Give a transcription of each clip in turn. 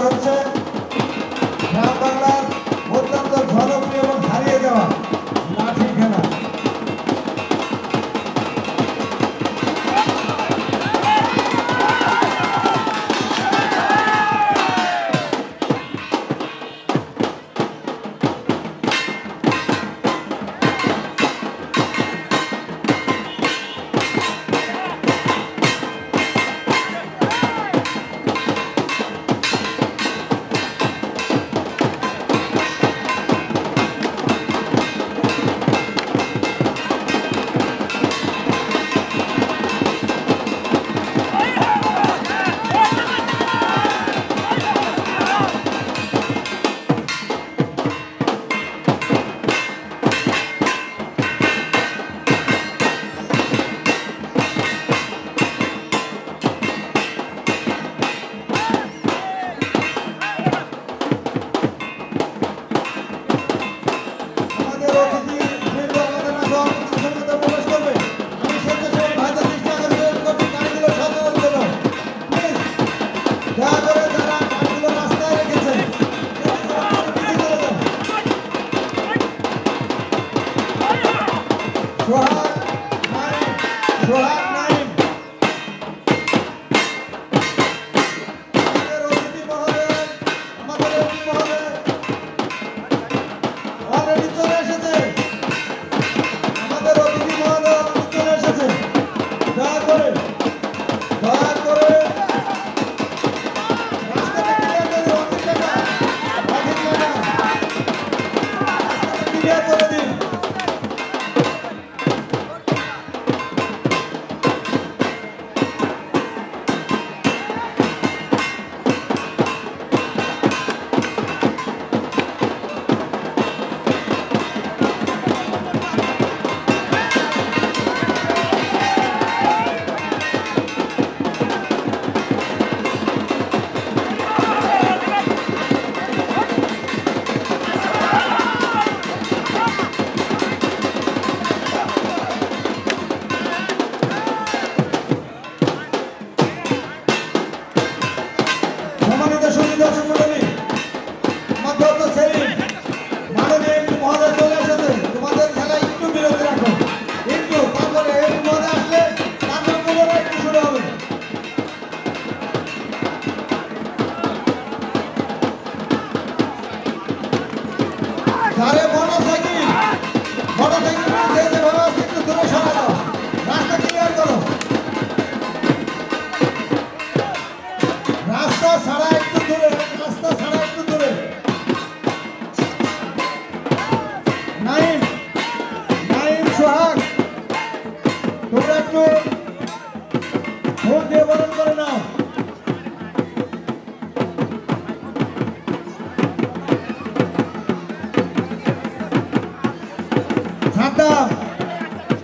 হচ্ছে গ্রাম বাংলার অত্যন্ত জনপ্রিয় এবং হারিয়ে যাওয়া লাঠি খেলা।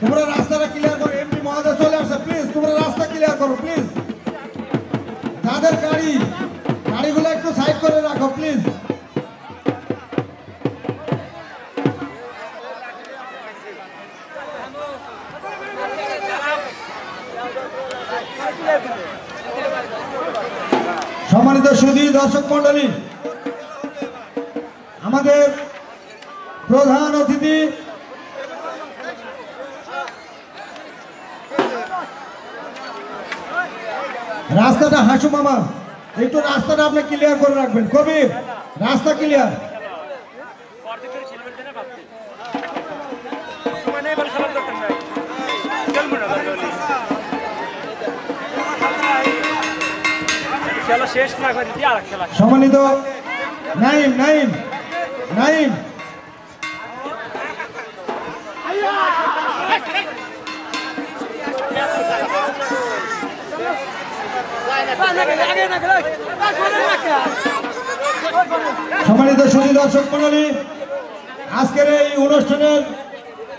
তোমরা রাস্তাটা ক্লিয়ার করো। এমপি মহোদয় চলে আসছে, প্লিজ তোমরা রাস্তা ক্লিয়ার করো প্লিজ। যাদের গাড়িগুলো একটু সাইড করে রাখো প্লিজ। সম্মানিত সুধী দর্শক মন্ডলী, আমাদের প্রধান অতিথি রাস্তাটা হাসু মামা, একটু রাস্তাটা আপনি ক্লিয়ার করে রাখবেন। কবির, রাস্তা ক্লিয়ার। সম্মানিত নাইম নাইম নাইম সম্মানিত সুধী দর্শক মণ্ডলী, আজকের এই অনুষ্ঠানের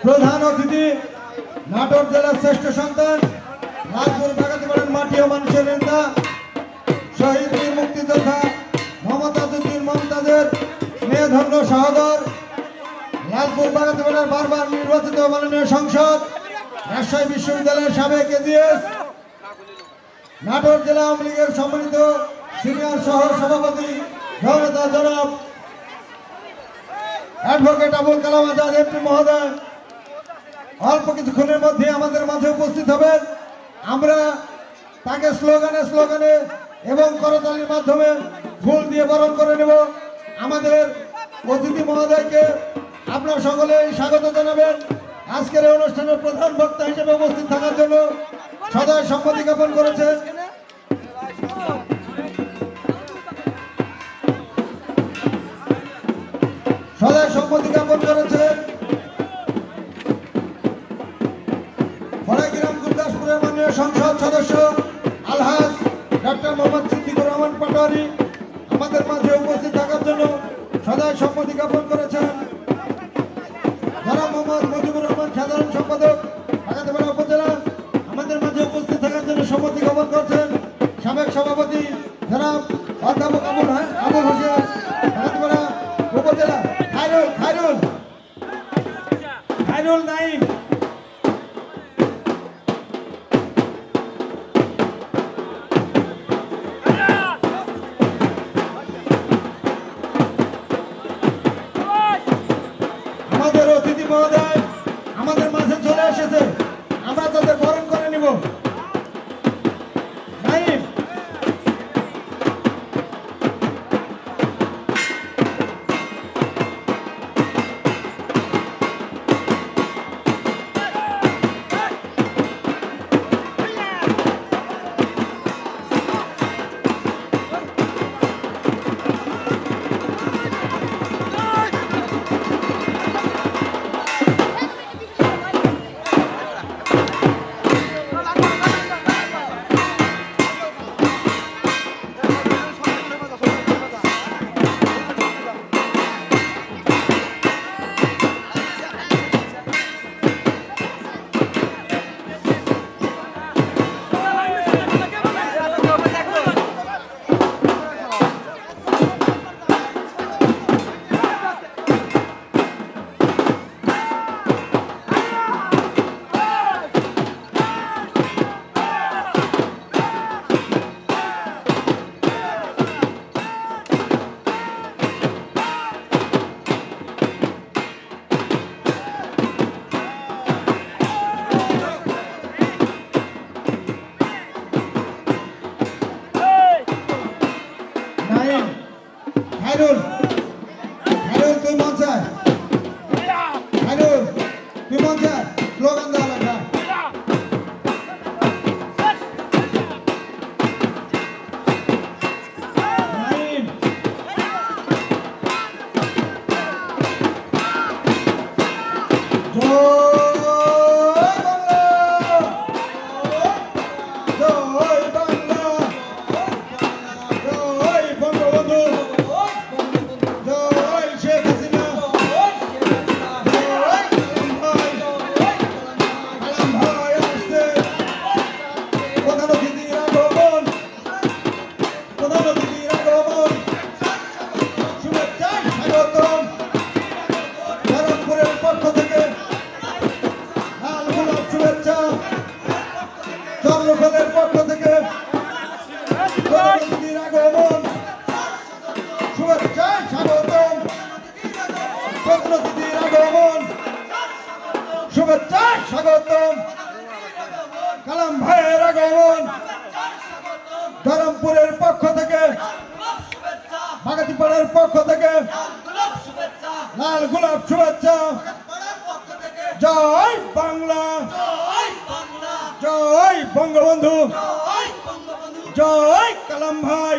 প্রধান অতিথি নাটোর জেলার শ্রেষ্ঠ সন্তান, লালপুর বাগাতিপাড়ার মাটি ও মানুষের নেতা, শহীদ বীর মুক্তিযোদ্ধা মমতাজউদ্দিন মমতাজের স্নেহধন্য সহোদর, লালপুর বাগাতিপাড়ার বারবার নির্বাচিত মাননীয় সংসদ, রাজশাহী বিশ্ববিদ্যালয়ের সাবেক এজিএস, নাটোর জেলা আওয়ামী লীগের সম্মানিত সিনিয়র সহ সভাপতি জনাব অ্যাডভোকেট আবুল কালাম আজাদ এমপি মহোদয় অল্প কিছুক্ষণের মধ্যে আমাদের মাঝে উপস্থিত হবেন। আমরা তাকে স্লোগানে এবং করতালির মাধ্যমে ফুল দিয়ে বরণ করে নেব। আমাদের অতিথি মহোদয়কে আপনারা সকলেই স্বাগত জানাবেন। আজকের এই অনুষ্ঠানের প্রধান বক্তা হিসেবে উপস্থিত থাকার জন্য সদয় সম্মতি জ্ঞাপন করেছেন। সদয় সম্মতি জ্ঞাপন করেছেন ফরাকিরাম গুরদাসপুরের মাননীয় সংসদ সদস্য আলহাজ ডক্টর মোহাম্মদ সিদ্দিকুর রহমান পাটোয়ারি। আমাদের মাঝে উপস্থিত থাকার জন্য সদয় সম্মতি জ্ঞাপন করেছেন জনাব মোহাম্মদ মুজিবুর রহমান সাধারণ সম্পাদক ঢাকা উপজেলা। আমাদের মাঝে উপস্থিত থাকার জন্য সম্মতি জ্ঞাপন করছেন সাবেক সভাপতি জনাব অধ্যাপক আবুল হোসেন ঢাকা উপজেলা। খায়রুল নাইম। আমাদের অতিথি মহোদয় আমাদের মাঝে চলে এসেছে, আমরা তাদের বরণ করে নিব। নাইম। খায়রুল তুই মঞ্চে খায়রুল তুই মঞ্চে স্লোগান দেওয়া লাগা। চন্দ্রকোলের পক্ষ থেকে প্রধানমন্ত্রীর আগমন শুভেচ্ছা স্বাগতম। প্রধানমন্ত্রীর আগমন শুভেচ্ছা স্বাগতম। কালাম ভাইয়ের আগমন ধরমপুরের পক্ষ থেকে বাগাতিপাড়ার পক্ষ থেকে লাল গোলাপ শুভেচ্ছা। জয় বাংলা, জয় বঙ্গবন্ধু, জয় কালাম ভাই।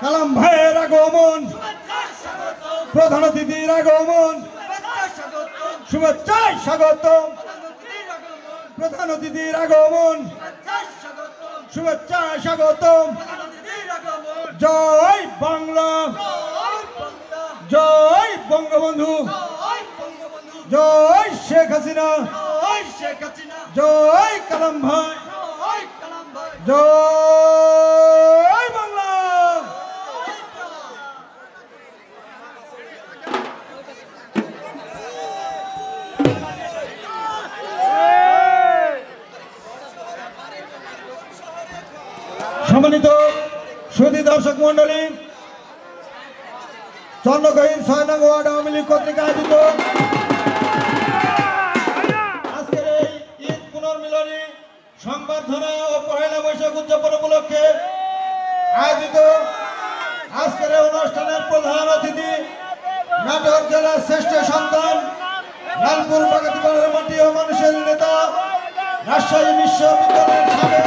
কালাম ভাইয়ের আগমন প্রধান অতিথির আগমন শুভেচ্ছা স্বাগতম। প্রধান অতিথির আগমন শুভেচ্ছা স্বাগতম। জয় বাংলা, জয় বঙ্গবন্ধু, জয় শেখ হাসিনা, জয় কালাম ভাই, জয় বাংলা। সম্মানিত সুধী দর্শক মন্ডলী, চন্দ্রগহির ৬ নং ওয়ার্ড আওয়ামী লীগ কর্তৃক আয়োজিত আজকের এই ঈদ পুনর্মিলনী সংবর্ধনা ও পহেলা বৈশাখ উদযাপন উপলক্ষে আয়োজিত আজকের এই অনুষ্ঠানের প্রধান অতিথি নাটোর জেলার শ্রেষ্ঠ সন্তান, লালপুর বাগাতিপাড়ার মাটি ও মানুষের নেতা, রাজশাহী বিশ্ববিদ্যালয়ের সাবেক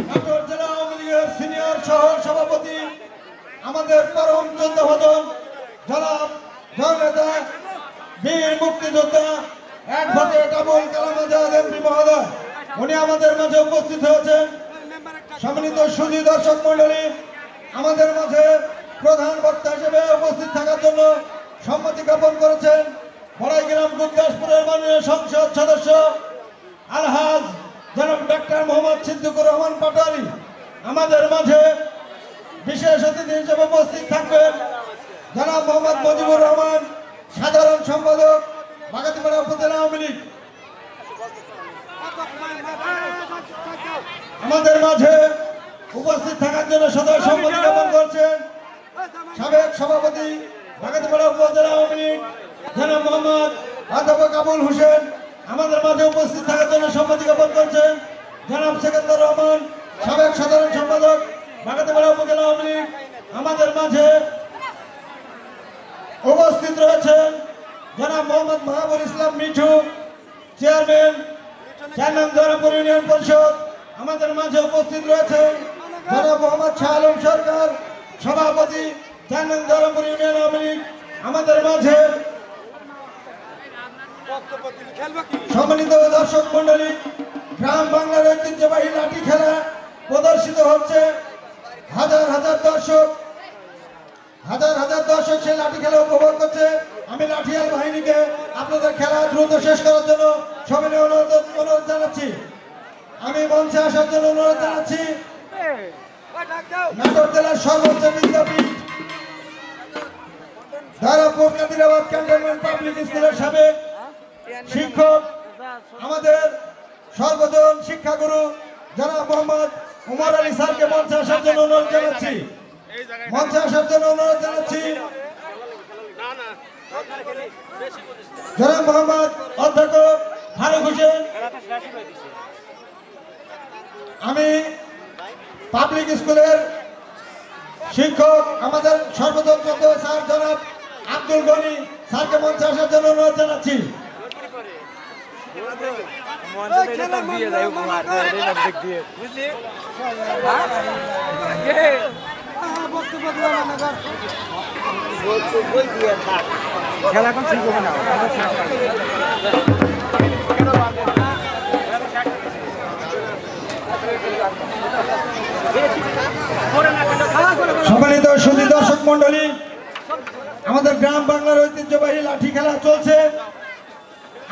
নাটোর জেলা আওয়ামী লীগের সিনিয়র সহ সভাপতি, আমাদের পরম যোদ্ধাভজন জনাব জননেতা বীর মুক্তিযোদ্ধা অ্যাডভোকেট আবুল কালাম আজাদ এমপি মহোদয়, উনি আমাদের মাঝে উপস্থিত হয়েছেন। সম্মানিত সুধী দর্শক মন্ডলী, আমাদের মাঝে প্রধান বক্তা হিসেবে উপস্থিত থাকার জন্য সম্মতি জ্ঞাপন করেছেন বড়াইগ্রাম গুরদাসপুরের মাননীয় সংসদ সদস্য আলহাজ জনাব ডাক্তার মোহাম্মদ সিদ্দিকুর রহমান পাটোয়ারি। আমাদের মাঝে বিশেষ অতিথি হিসেবে উপস্থিত থাকবেন জনাব মোহাম্মদ মুজিবুর রহমান, সাধারণ সম্পাদক বাগাতিপাড়া উপজেলা আওয়ামী লীগ। আমাদের মাঝে উপস্থিত থাকার জন্য সদয় সম্মতি জ্ঞাপন করছেন সাবেক সভাপতি বাগাতিপাড়া উপজেলা আওয়ামী লীগ জনাব মোহাম্মদ অধ্যাপক আবুল হোসেন। আমাদের মাঝে উপস্থিত থাকার জন্য সম্মতি জ্ঞাপন করছেন জনাব সেকেন্দার রহমান, সাবেক সাধারণ সম্পাদক বাগাতিপাড়া উপজেলা আওয়ামী লীগ। আমাদের মাঝে উপস্থিত রয়েছেন জনাব মোহাম্মদ মাহবুব ইসলাম মিঠু, চেয়ারম্যান ৪ নং ধরমপুর ইউনিয়ন পরিষদ। আমাদের মাঝে উপস্থিত রয়েছেন জনাব মোহাম্মদ শাহ আলম সরকার, সভাপতি ৪ নং ধরমপুর ইউনিয়ন আওয়ামী লীগ। আমাদের মাঝে সম্মানিত দর্শক মন্ডলী, গ্রাম বাংলার ঐতিহ্যবাহী লাঠি খেলা প্রদর্শিত হচ্ছে। হাজার হাজার দর্শক সেই লাঠি খেলা উপভোগ করছে। আমি লাঠিয়াল বাহিনীকে আপনাদের খেলা দ্রুত শেষ করার জন্য সবিনয় অনুরোধ জানাচ্ছি। আমি মঞ্চে আসার জন্য অনুরোধ জানাচ্ছি নাটোর জেলার সর্বোচ্চ বিদ্যাপীঠ দারাপুর কাদিরাবাদ ক্যান্টনমেন্ট পাবলিক স্কুলের সাবেক শিক্ষক, আমাদের সর্বজন শিক্ষাগুরু জনাব মোহাম্মদ উমর আলী স্যারকে মঞ্চে আসার জন্য অনুরোধ জানাচ্ছি। জনাব মোহাম্মদ অধ্যক্ষ ফারুক হোসেন, আমি পাবলিক স্কুলের শিক্ষক, আমাদের সর্বজন স্যার জনাব আব্দুল গনি স্যারকে মঞ্চে আসার জন্য অনুরোধ জানাচ্ছি। খেলা এখন ঠিক হবে না। সম্মানিত সুধী দর্শক মন্ডলী, আমাদের গ্রাম বাংলার ঐতিহ্যবাহী লাঠি খেলা চলছে।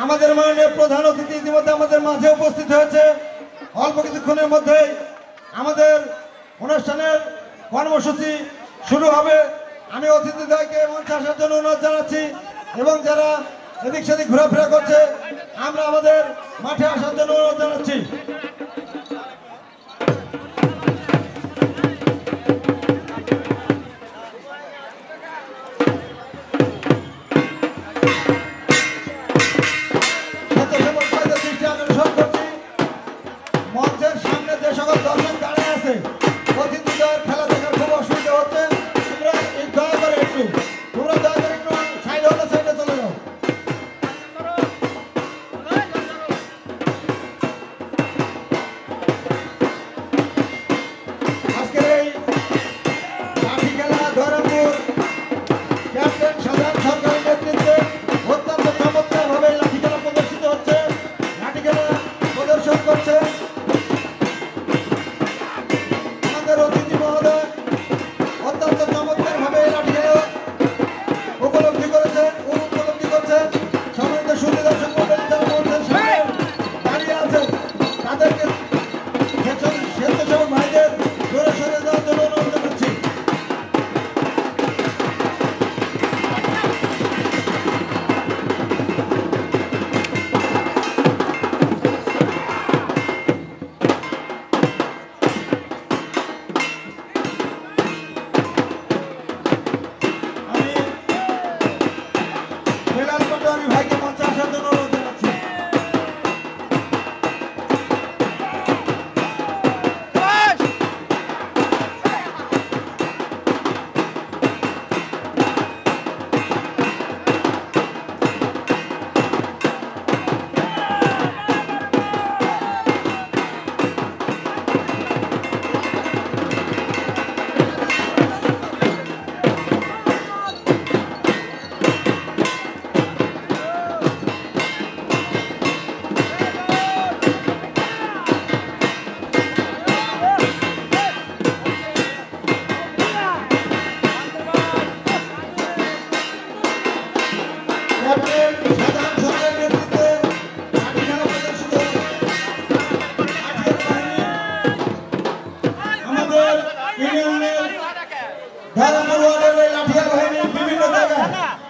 আমাদের মাননীয় প্রধান অতিথি ইতিমধ্যে আমাদের মাঝে উপস্থিত হয়েছে। অল্প কিছুক্ষণের মধ্যেই আমাদের অনুষ্ঠানের কর্মসূচি শুরু হবে। আমি অতিথিদ্বয়কে মঞ্চে আসার জন্য অনুরোধ জানাচ্ছি এবং যারা এদিক সেদিক ঘোরাফেরা করছে আমরা আমাদের মাঠে আসার জন্য অনুরোধ জানাচ্ছি। মঞ্চের সামনে যে সকল দর্শক দাঁড়িয়ে আছে, অতিথিদের খেলা দেখার খুব অসুবিধা হচ্ছে। তোমরা দয়া করে একটু সাইডে চলে যাও।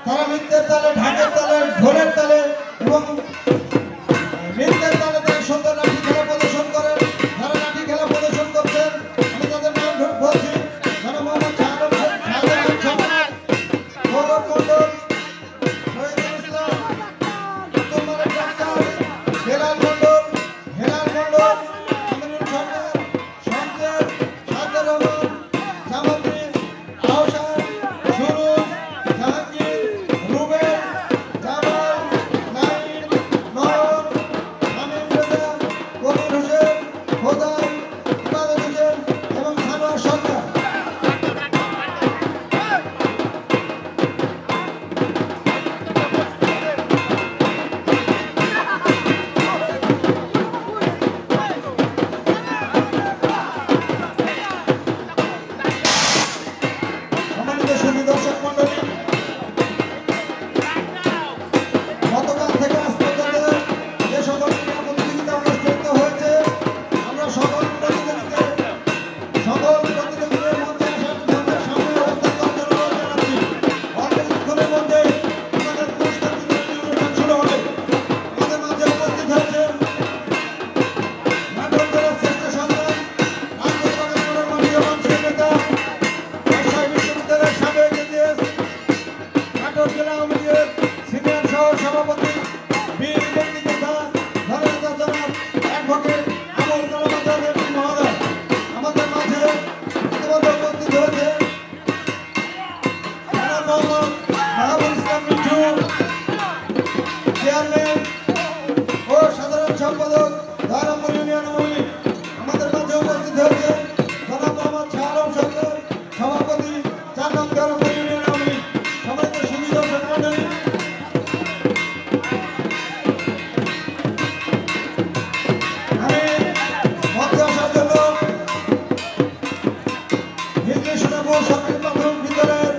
তারা নৃত্যের তালে, ঢাকের তালে, ঢোলের তালে এবং নৃত্যের তালে তারা সুন্দর লাঠি খেলা প্রদর্শন করেন। যারা লাঠি খেলা প্রদর্শন করছেন আমি তাদের নাম বলছি। যারা মোহাম্মদ শাহজাহান সম্রাট, গৌরব মণ্ডল, শহীদুল ইসলাম, আব্দুল মালিক ডাক্তার, হেলাল মণ্ডল, আমিনুল সরকার, সঞ্জয়, সাজ্জাদ রহমান, জামাতি, আহসান, সুরুজ, জাহাঙ্গীর, রুবেল, জামাল, নাইম, নয়ন, আমিন রেজা, কবির হোসেন, খোদাই, ইবাদত হোসেন এবং সানোয়ার সরকার। সম্মানিত সুধী দর্শক মণ্ডলী, গতকাল থেকে আজ পর্যন্ত যে সকল ক্রীড়া প্রতিযোগিতা অনুষ্ঠিত হয়েছে, আমরা সকল প্রতিযোগীদের মঞ্চে আসার মঞ্চের সামনে অবস্থান করার জন্য অনুরোধ জানাচ্ছি। অল্প কিছুক্ষণের মধ্যে আমাদের পুরস্কার বিতরণী অনুষ্ঠান শুরু হবে। আমাদের মাঝে উপস্থিত হয়েছেন নাটোর জেলার শ্রেষ্ঠ সন্তান, আন্তর্জাতিক মাননীয় মঞ্চের নেতা, রাজশাহী বিশ্ববিদ্যালয়ের সাবেক এজিএস, নাটোর জেলা আওয়ামী লীগের সিনিয়র সহ সভাপতি, বীর মুক্তিযোদ্ধা, জননেতা জনাব অ্যাডভোকেট আবুল কালাম আজাদ এমপি মহোদয়। আমাদের মাঝে ইতিমধ্যে উপস্থিত হয়েছে জনাব মোহাম্মদ মাহবুব ইসলাম মিঠু, চেয়ারম্যান ও সাধারণ সম্পাদক, দয়ারামপুর ইউনিয়ন আওয়ামী লীগ। আমাদের মাঝে উপস্থিত হয়েছে জনাব মোহাম্মদ শাহ আলম সরকার, সভাপতি, ৪ নং দয়ারামপুর ইউনিয়ন আওয়ামী লীগ। সম্মানিত সুধী দর্শক মণ্ডলী, আমি মঞ্চে আসার জন্য হিজলি সোনাপুর সরকারি প্রাথমিক বিদ্যালয়ের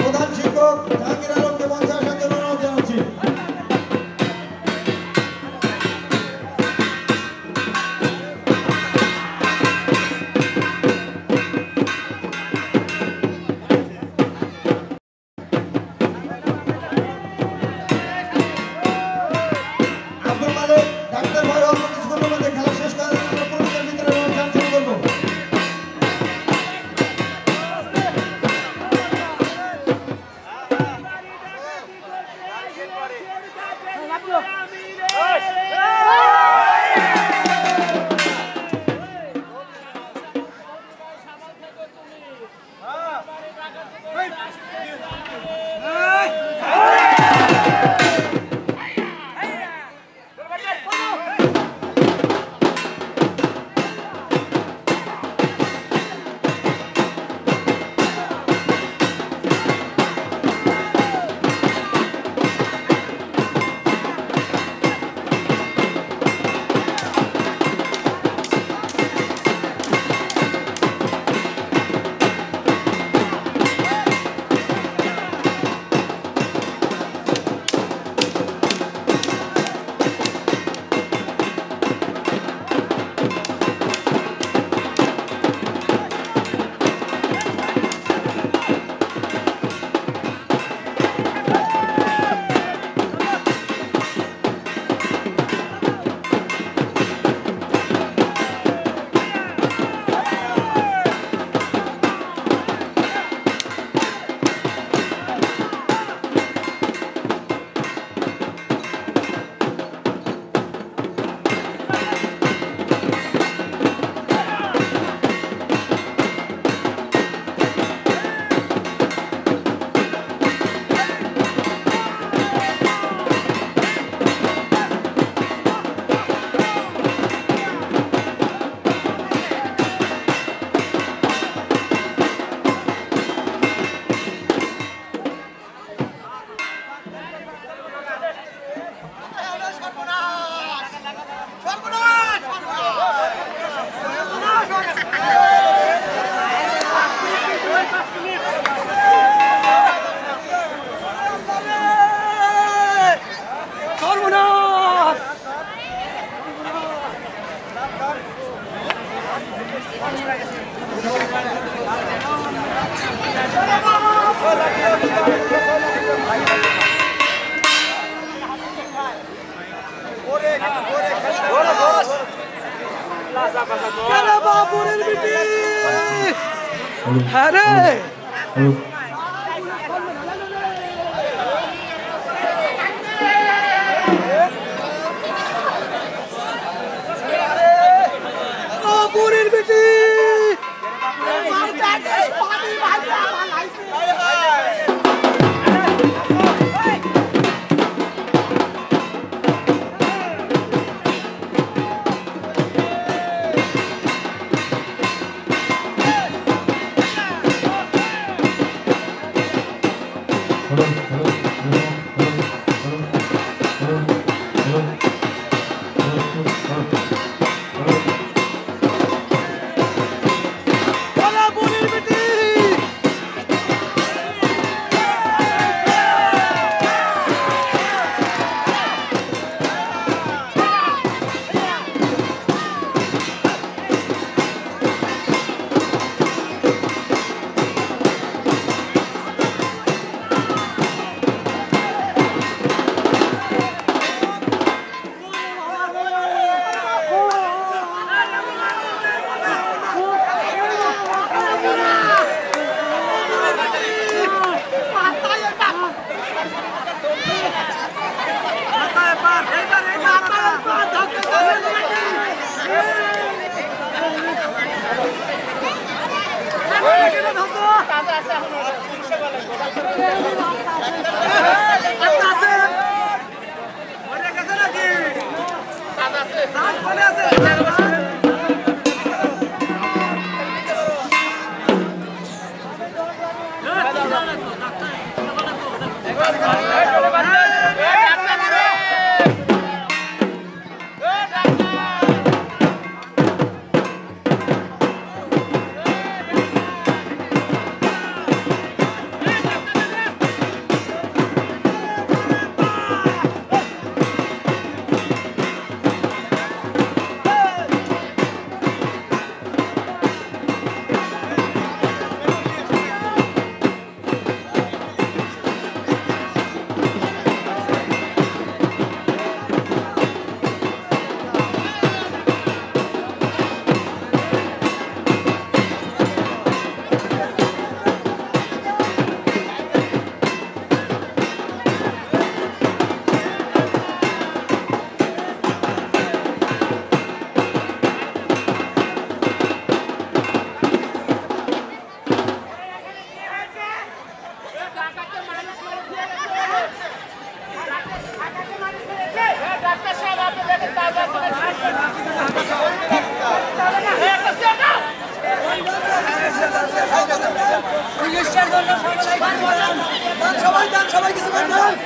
প্রধান শিক্ষক জাহাঙ্গীর আলমকে মঞ্চে আসার জন্য অনুরোধ জানাচ্ছি। আরে বুড়ির বেটি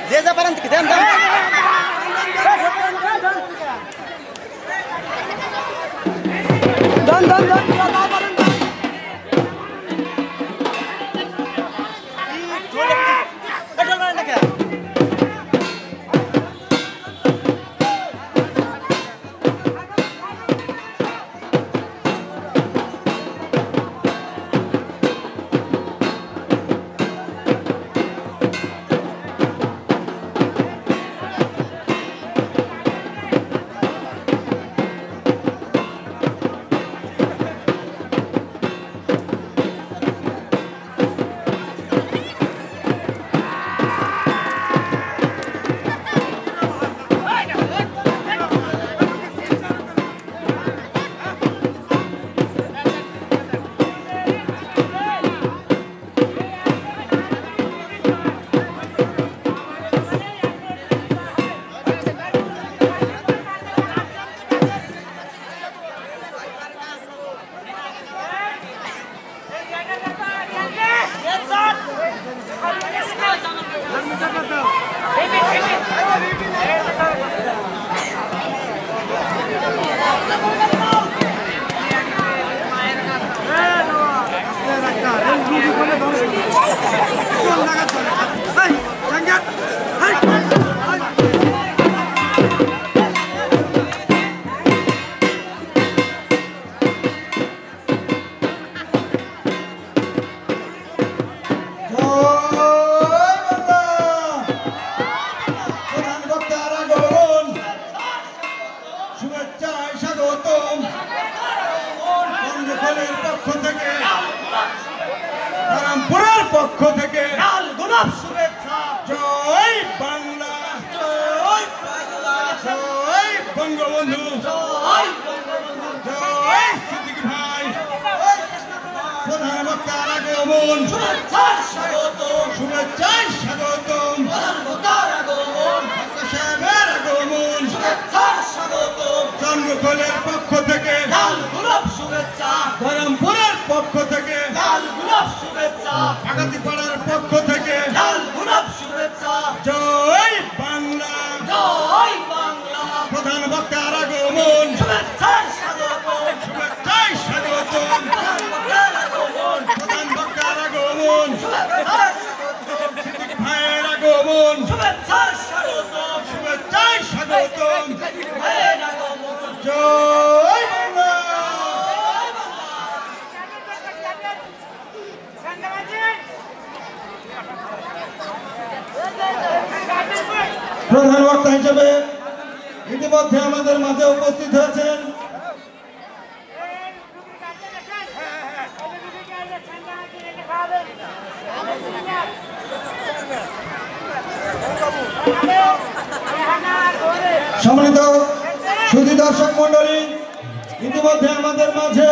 যে যা পারেন দেন দেন বাগাতিপাড়ার পক্ষ থেকে লাল গোলাপ শুভেচ্ছা জয় বাংলা জয় বাংলা প্রধান বক্তার আগমন শুভেচ্ছায় স্বাগতম শুভেচ্ছায় স্বাগতম প্রধান বক্তার আগমন প্রধান বক্তার আগমন শুভেচ্ছায় স্বাগতম সিদ্দিক ভাইয়ের আগমন শুভেচ্ছায় স্বাগতম শুভেচ্ছায় স্বাগতম ভাইয়ের আগমন জয় বাংলা প্রধান বক্তা হিসেবে ইতিমধ্যে আমাদের মাঝে উপস্থিত হয়েছেন সম্মানিত সুধী দর্শক মন্ডলী, ইতিমধ্যে আমাদের মাঝে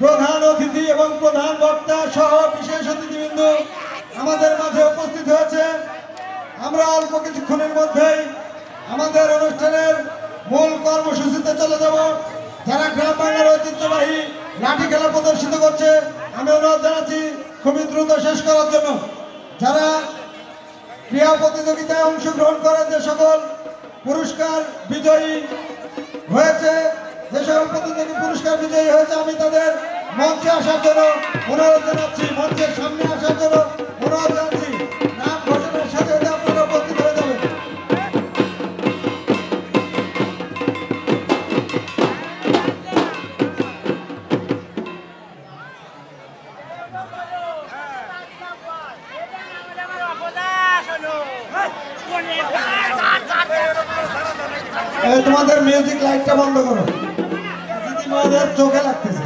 প্রধান অতিথি এবং প্রধান বক্তা সহ বিশেষ অতিথিবৃন্দ আমাদের মাঝে উপস্থিত হয়েছে। আমরা অল্প কিছুক্ষণের মধ্যেই আমাদের অনুষ্ঠানের মূল কর্মসূচিতে চলে যাব। যারা গ্রাম বাংলার ঐতিহ্যবাহী লাঠি খেলা প্রদর্শিত করছে, আমি অনুরোধ জানাচ্ছি খুবই দ্রুত শেষ করার জন্য। যারা ক্রীড়া প্রতিযোগিতায় অংশগ্রহণ করে যে সকল পুরস্কার বিজয়ী হয়েছে, যে সকল প্রতিযোগী পুরস্কার বিজয়ী হয়েছে, আমি তাদের মঞ্চে আসার জন্য অনুরোধ জানাচ্ছি, মঞ্চের সামনে আসার জন্য অনুরোধ জানাচ্ছি। নাম ঘোষণার সাথে সাথে আপনারা উপস্থিত হয়ে যাবেন। তোমাদের মিউজিক লাইটটা বন্ধ করো, দিদিমাদের চোখে লাগতেছে।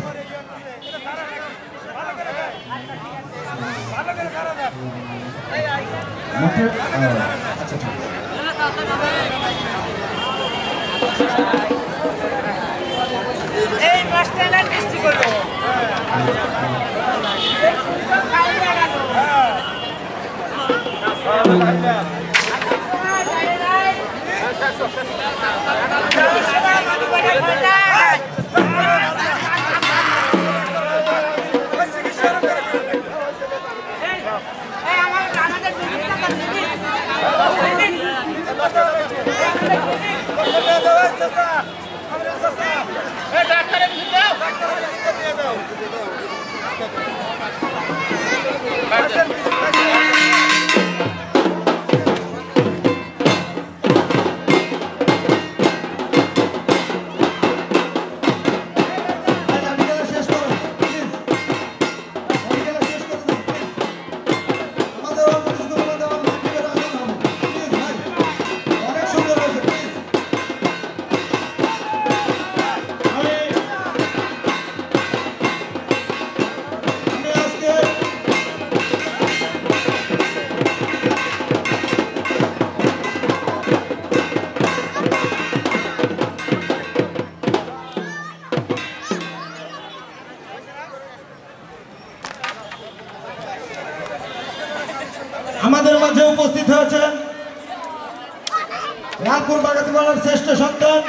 এই মাছটা না মিষ্টি করবো আমাদের মাঝে উপস্থিত হয়েছেন লালপুর বাগাতিপাড়ার শ্রেষ্ঠ সন্তান